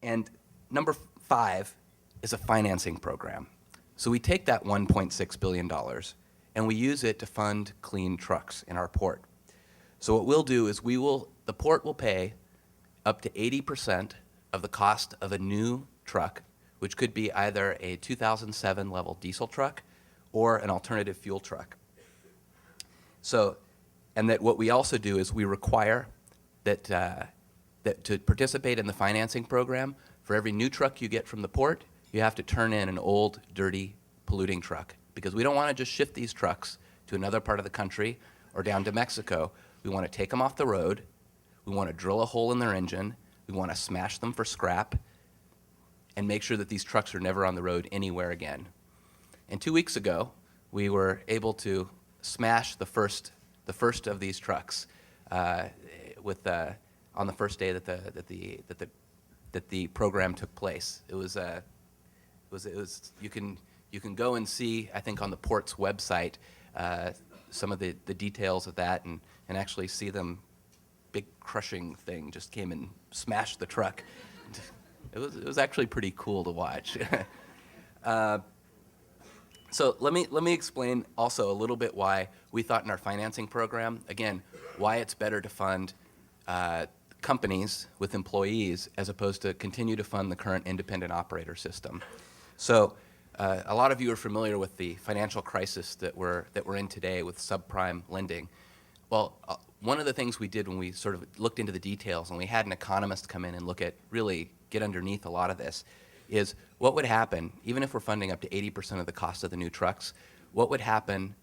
And number 5 is a financing program. So we take that $1.6 billion and we use it to fund clean trucks in our port. So what we'll do is the port will pay up to 80% of the cost of a new truck, which could be either a 2007 level diesel truck or an alternative fuel truck. So, and that what we also do is we require that to participate in the financing program, for every new truck you get from the port, you have to turn in an old, dirty, polluting truck. Because we don't want to just shift these trucks to another part of the country or down to Mexico. We want to take them off the road. We want to drill a hole in their engine. We want to smash them for scrap and make sure that these trucks are never on the road anywhere again. And 2 weeks ago, we were able to smash the first of these trucks on the first day that the program took place. It was you can go and see, I think, on the port's website some of the details of that and actually see them. Big crushing thing just came and smashed the truck. It was actually pretty cool to watch. So let me explain also a little bit why we thought in our financing program, again, why it's better to fund companies with employees as opposed to continue to fund the current independent operator system. So a lot of you are familiar with the financial crisis that we're in today with subprime lending. Well, one of the things we did when we sort of looked into the details and we had an economist come in and really get underneath a lot of this is what would happen, even if we're funding up to 80% of the cost of the new trucks, what would happen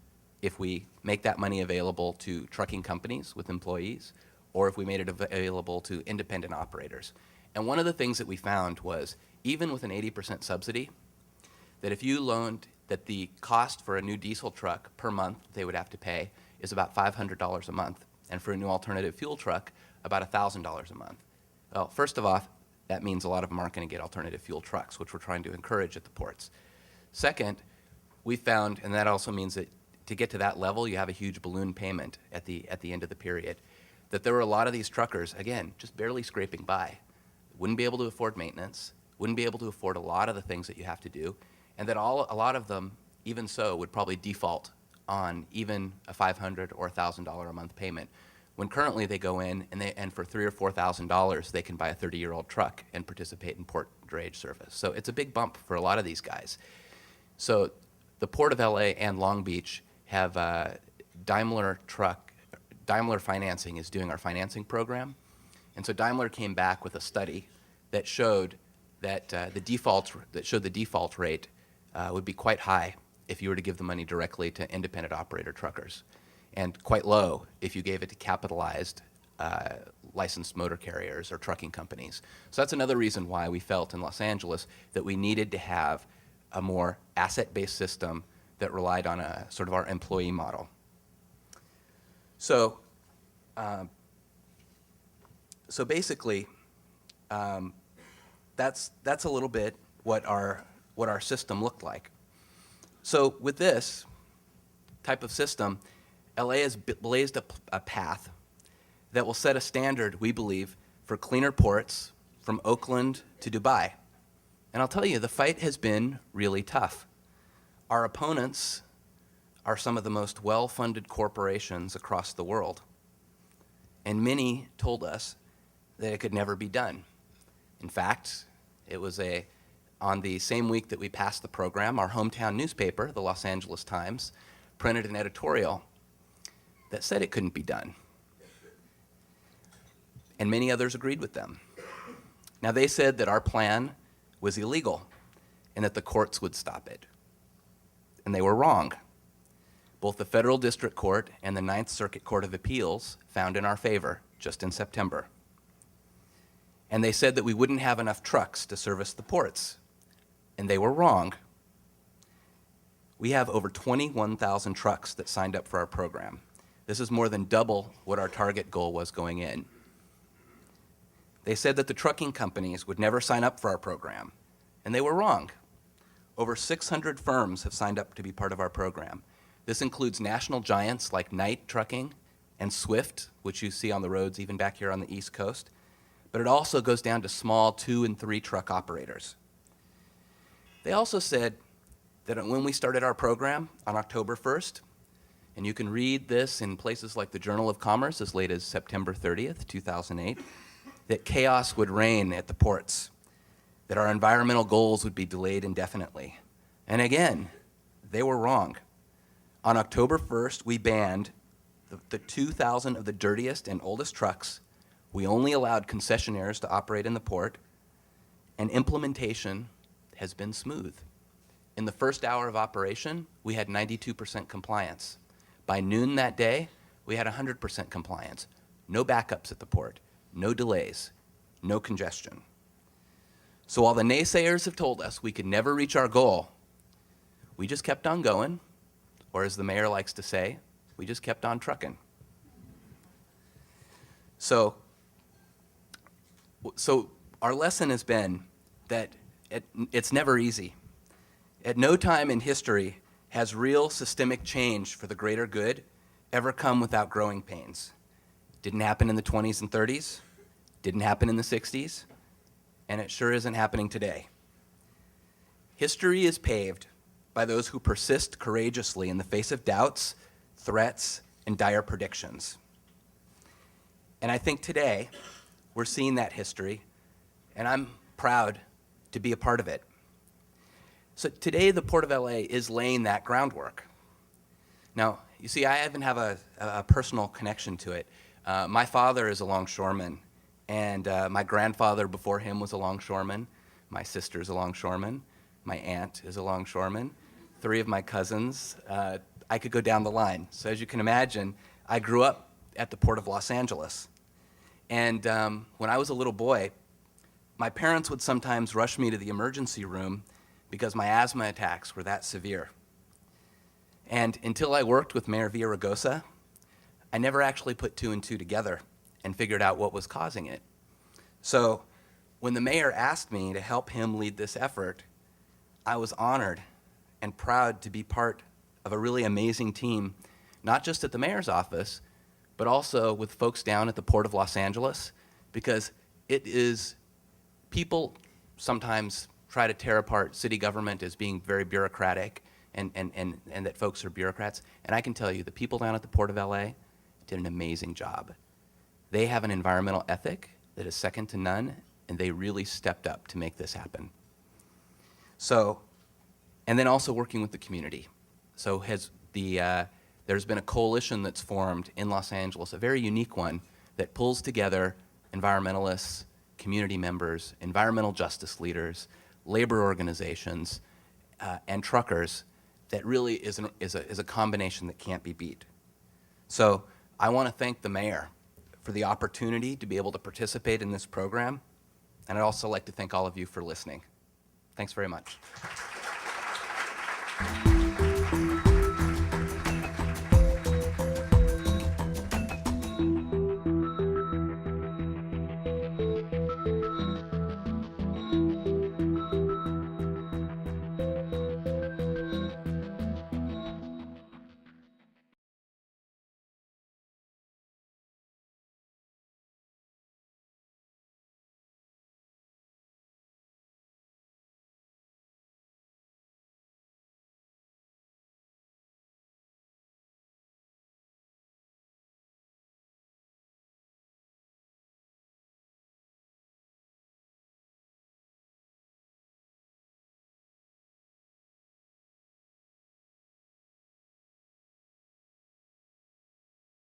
if we make that money available to trucking companies with employees or if we made it available to independent operators. And one of the things that we found was even with an 80% subsidy, that if you loaned that the cost for a new diesel truck per month they would have to pay is about $500 a month. And for a new alternative fuel truck, about $1,000 a month. Well, first of all, that means a lot of them aren't going to get alternative fuel trucks, which we're trying to encourage at the ports. Second, we found, and that also means that to get to that level, you have a huge balloon payment at the end of the period, that there were a lot of these truckers, again, just barely scraping by, wouldn't be able to afford maintenance, wouldn't be able to afford a lot of the things that you have to do, and that a lot of them, even so, would probably default on even a $500 or $1,000 a month payment, when currently they go in and for $3,000 or $4,000 they can buy a 30-year-old truck and participate in port drayage service. So it's a big bump for a lot of these guys. So the Port of LA and Long Beach have Daimler Financing is doing our financing program, and so Daimler came back with a study that showed that the default rate would be quite high if you were to give the money directly to independent operator truckers, and quite low if you gave it to capitalized licensed motor carriers or trucking companies. So that's another reason why we felt in Los Angeles that we needed to have a more asset-based system that relied on a sort of our employee model. So, so basically, that's a little bit what our system looked like. So with this type of system, LA has blazed a path that will set a standard, we believe, for cleaner ports from Oakland to Dubai. And I'll tell you, the fight has been really tough. Our opponents are some of the most well-funded corporations across the world. And many told us that it could never be done. In fact, it was on the same week that we passed the program, our hometown newspaper, the Los Angeles Times, printed an editorial that said it couldn't be done. And many others agreed with them. Now, they said that our plan was illegal and that the courts would stop it. And they were wrong. Both the Federal District Court and the Ninth Circuit Court of Appeals found in our favor just in September. And they said that we wouldn't have enough trucks to service the ports. And they were wrong. We have over 21,000 trucks that signed up for our program. This is more than double what our target goal was going in. They said that the trucking companies would never sign up for our program, and they were wrong. Over 600 firms have signed up to be part of our program. This includes national giants like Knight Trucking and Swift, which you see on the roads even back here on the East Coast. but it also goes down to small 2 and 3 truck operators. They also said that when we started our program on October 1st, and you can read this in places like the Journal of Commerce as late as September 30th, 2008, that chaos would reign at the ports, that our environmental goals would be delayed indefinitely. And again, they were wrong. On October 1st, we banned the 2,000 of the dirtiest and oldest trucks. We only allowed concessionaires to operate in the port, and implementation has been smooth. In the first hour of operation, we had 92% compliance. By noon that day, we had 100% compliance. No backups at the port, no delays, no congestion. So while the naysayers have told us we could never reach our goal, we just kept on going, or as the mayor likes to say, we just kept on trucking. So our lesson has been that it's never easy. At no time in history has real systemic change for the greater good ever come without growing pains. Didn't happen in the 20s and 30s, didn't happen in the 60s, and it sure isn't happening today. History is paved by those who persist courageously in the face of doubts, threats, and dire predictions. And I think today we're seeing that history, and I'm proud to be a part of it. So today the Port of LA is laying that groundwork. Now, you see, I even have a personal connection to it. My father is a longshoreman, and my grandfather before him was a longshoreman. My sister's a longshoreman. My aunt is a longshoreman. 3 of my cousins. I could go down the line. So as you can imagine, I grew up at the Port of Los Angeles. And when I was a little boy, my parents would sometimes rush me to the emergency room because my asthma attacks were that severe. And until I worked with Mayor Villaraigosa, I never actually put 2 and 2 together and figured out what was causing it. So when the mayor asked me to help him lead this effort, I was honored and proud to be part of a really amazing team, not just at the mayor's office, but also with folks down at the Port of Los Angeles, because it is, people sometimes try to tear apart city government as being very bureaucratic and that folks are bureaucrats. And I can tell you, the people down at the Port of LA did an amazing job. They have an environmental ethic that is second to none, and they really stepped up to make this happen. So, and then also working with the community. So there's been a coalition that's formed in Los Angeles, a very unique one, that pulls together environmentalists, community members, environmental justice leaders, labor organizations, and truckers, that really is a combination that can't be beat. So I want to thank the mayor for the opportunity to be able to participate in this program, and I'd also like to thank all of you for listening. Thanks very much.